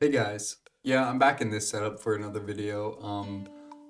Hey guys, yeah, I'm back in this setup for another video.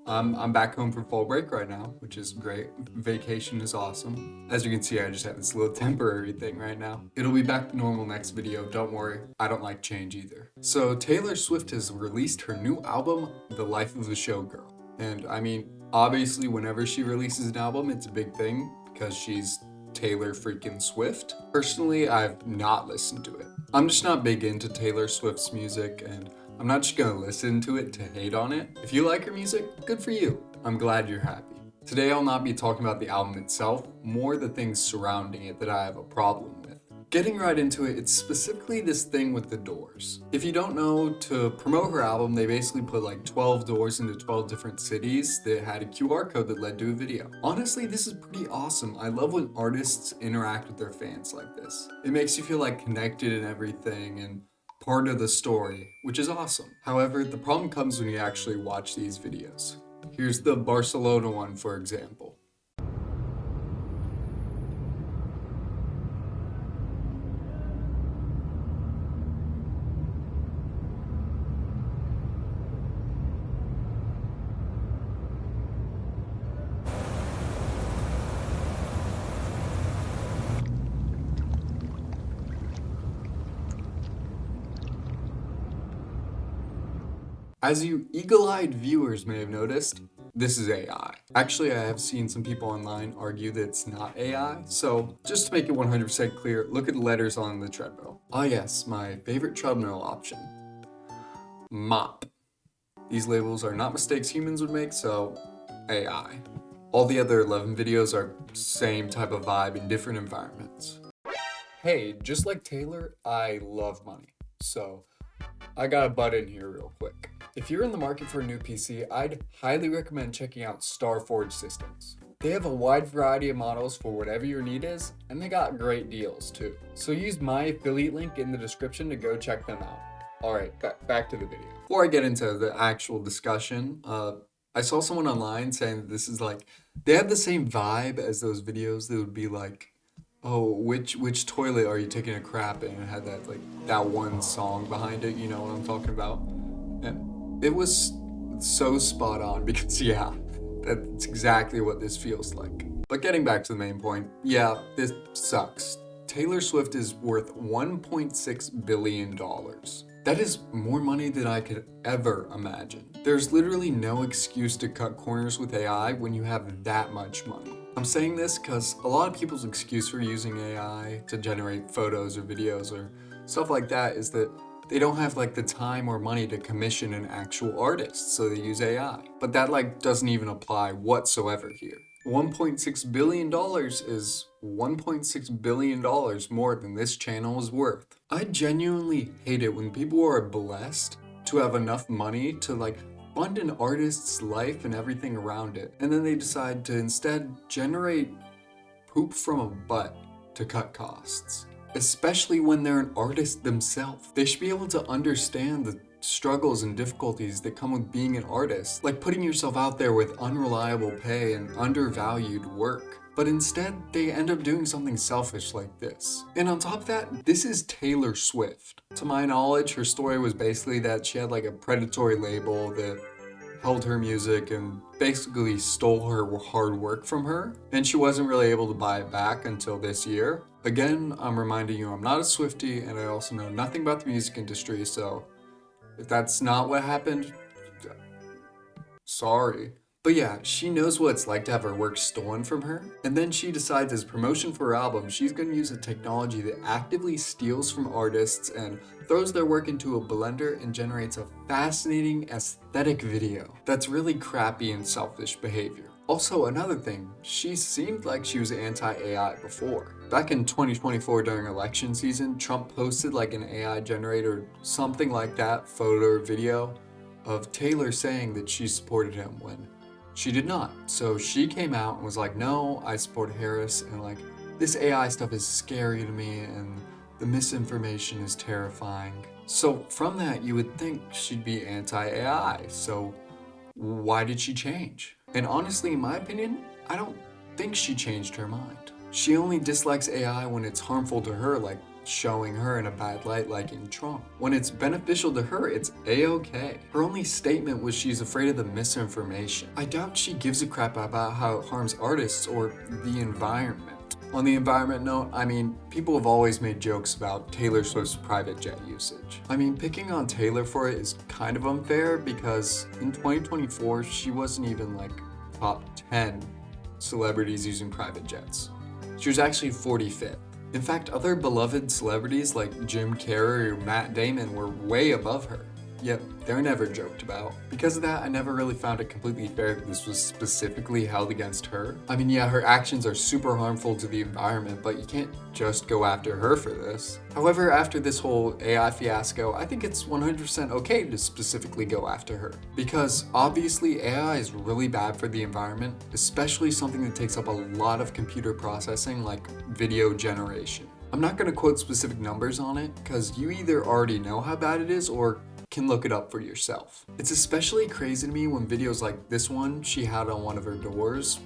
I'm back home from fall break right now, which is great. Vacation is awesome. As you can see, I just have this little temporary thing right now. It'll be back to normal next video, don't worry. I don't like change either. So Taylor Swift has released her new album, The Life of a Showgirl. And I mean, obviously whenever she releases an album, it's a big thing because she's Taylor freaking Swift. Personally, I've not listened to it. I'm just not big into Taylor Swift's music, and I'm not just gonna listen to it to hate on it. If you like her music, good for you. I'm glad you're happy. Today I'll not be talking about the album itself, more the things surrounding it that I have a problem with. Getting right into it, it's specifically this thing with the doors. If you don't know, to promote her album, they basically put like 12 doors into 12 different cities that had a QR code that led to a video. Honestly, this is pretty awesome. I love when artists interact with their fans like this. It makes you feel like connected and everything and part of the story, which is awesome. However, the problem comes when you actually watch these videos. Here's the Barcelona one, for example. As you eagle-eyed viewers may have noticed, this is AI. Actually, I have seen some people online argue that it's not AI, so just to make it 100% clear, look at the letters on the treadmill. Ah yes, my favorite treadmill option. MOP. These labels are not mistakes humans would make, so AI. All the other 11 videos are same type of vibe in different environments. Hey, just like Taylor, I love money, so I got a butt in here real quick. If you're in the market for a new PC, I'd highly recommend checking out STARFORGE systems. They have a wide variety of models for whatever your need is, and they got great deals too. So use my affiliate link in the description to go check them out. Alright, back to the video. Before I get into the actual discussion, I saw someone online saying that this is like, they have the same vibe as those videos that would be like, oh, which toilet are you taking a crap in? And it had that like that one song behind it, you know what I'm talking about? And it was so spot on because yeah, that's exactly what this feels like. But getting back to the main point, yeah, this sucks. Taylor Swift is worth $1.6 billion. That is more money than I could ever imagine. There's literally no excuse to cut corners with AI when you have that much money. I'm saying this because a lot of people's excuse for using AI to generate photos or videos or stuff like that is that they don't have like the time or money to commission an actual artist, so they use AI. But that like doesn't even apply whatsoever here. $1.6 billion is $1.6 billion more than this channel is worth. I genuinely hate it when people are blessed to have enough money to like fund an artist's life and everything around it, and then they decide to instead generate poop from a butt to cut costs. Especially when they're an artist themselves. They should be able to understand the struggles and difficulties that come with being an artist, like putting yourself out there with unreliable pay and undervalued work. But instead, they end up doing something selfish like this. And on top of that, this is Taylor Swift. To my knowledge, her story was basically that she had like a predatory label that held her music and basically stole her hard work from her, and she wasn't really able to buy it back until this year. Again, I'm reminding you I'm not a Swiftie, and I also know nothing about the music industry, so if that's not what happened, sorry. But yeah, she knows what it's like to have her work stolen from her, and then she decides as promotion for her album, she's gonna use a technology that actively steals from artists and throws their work into a blender and generates a fascinating aesthetic video. That's really crappy and selfish behavior. Also, another thing, she seemed like she was anti-AI before. Back in 2024 during election season, Trump posted like an AI generator, something like that, photo or video of Taylor saying that she supported him when she did not. So she came out and was like, no, I support Harris, and like, this AI stuff is scary to me and the misinformation is terrifying. So from that, you would think she'd be anti-AI. So why did she change? And honestly, in my opinion, I don't think she changed her mind. She only dislikes AI when it's harmful to her, like showing her in a bad light like in Trump. When it's beneficial to her, it's a-okay. Her only statement was she's afraid of the misinformation. I doubt she gives a crap about how it harms artists or the environment. On the environment note, I mean, people have always made jokes about Taylor Swift's private jet usage. I mean, picking on Taylor for it is kind of unfair because in 2024, she wasn't even like top 10 celebrities using private jets. She was actually 45th. In fact, other beloved celebrities like Jim Carrey or Matt Damon were way above her. Yet, they're never joked about. Because of that, I never really found it completely fair that this was specifically held against her. I mean, yeah, her actions are super harmful to the environment, but you can't just go after her for this. However, after this whole AI fiasco, I think it's 100% okay to specifically go after her. Because obviously, AI is really bad for the environment, especially something that takes up a lot of computer processing like video generation. I'm not going to quote specific numbers on it, because you either already know how bad it is or can look it up for yourself. It's especially crazy to me when videos like this one she had on one of her doors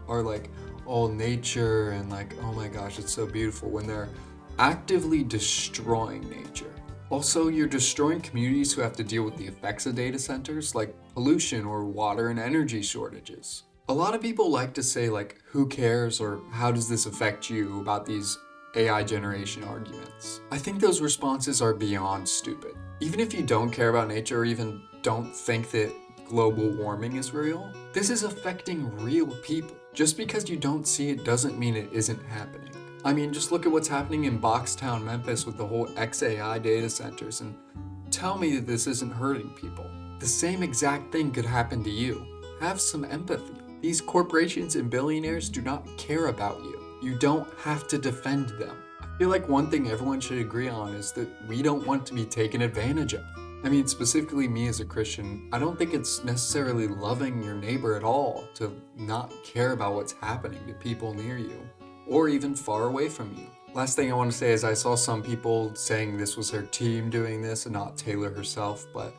are like all nature and like, oh my gosh, it's so beautiful, when they're actively destroying nature. Also, you're destroying communities who have to deal with the effects of data centers like pollution or water and energy shortages. A lot of people like to say like, who cares or how does this affect you about these AI generation arguments. I think those responses are beyond stupid. Even if you don't care about nature or even don't think that global warming is real, this is affecting real people. Just because you don't see it doesn't mean it isn't happening. I mean, just look at what's happening in Boxtown, Memphis with the whole XAI data centers and tell me that this isn't hurting people. The same exact thing could happen to you. Have some empathy. These corporations and billionaires do not care about you. You don't have to defend them. I feel like one thing everyone should agree on is that we don't want to be taken advantage of. I mean, specifically me as a Christian, I don't think it's necessarily loving your neighbor at all to not care about what's happening to people near you, or even far away from you. Last thing I want to say is I saw some people saying this was her team doing this and not Taylor herself, but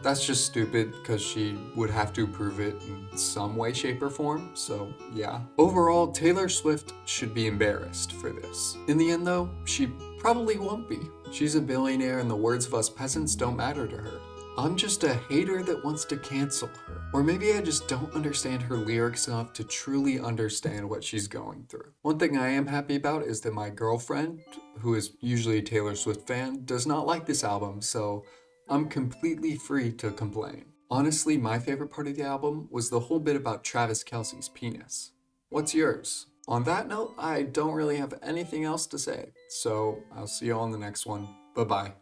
that's just stupid because she would have to prove it in some way, shape, or form, so yeah. Overall, Taylor Swift should be embarrassed for this. In the end though, she probably won't be. She's a billionaire and the words of us peasants don't matter to her. I'm just a hater that wants to cancel her. Or maybe I just don't understand her lyrics enough to truly understand what she's going through. One thing I am happy about is that my girlfriend, who is usually a Taylor Swift fan, does not like this album, so I'm completely free to complain. Honestly, my favorite part of the album was the whole bit about Travis Kelce's penis. What's yours? On that note, I don't really have anything else to say, so I'll see you all in the next one. Bye-bye.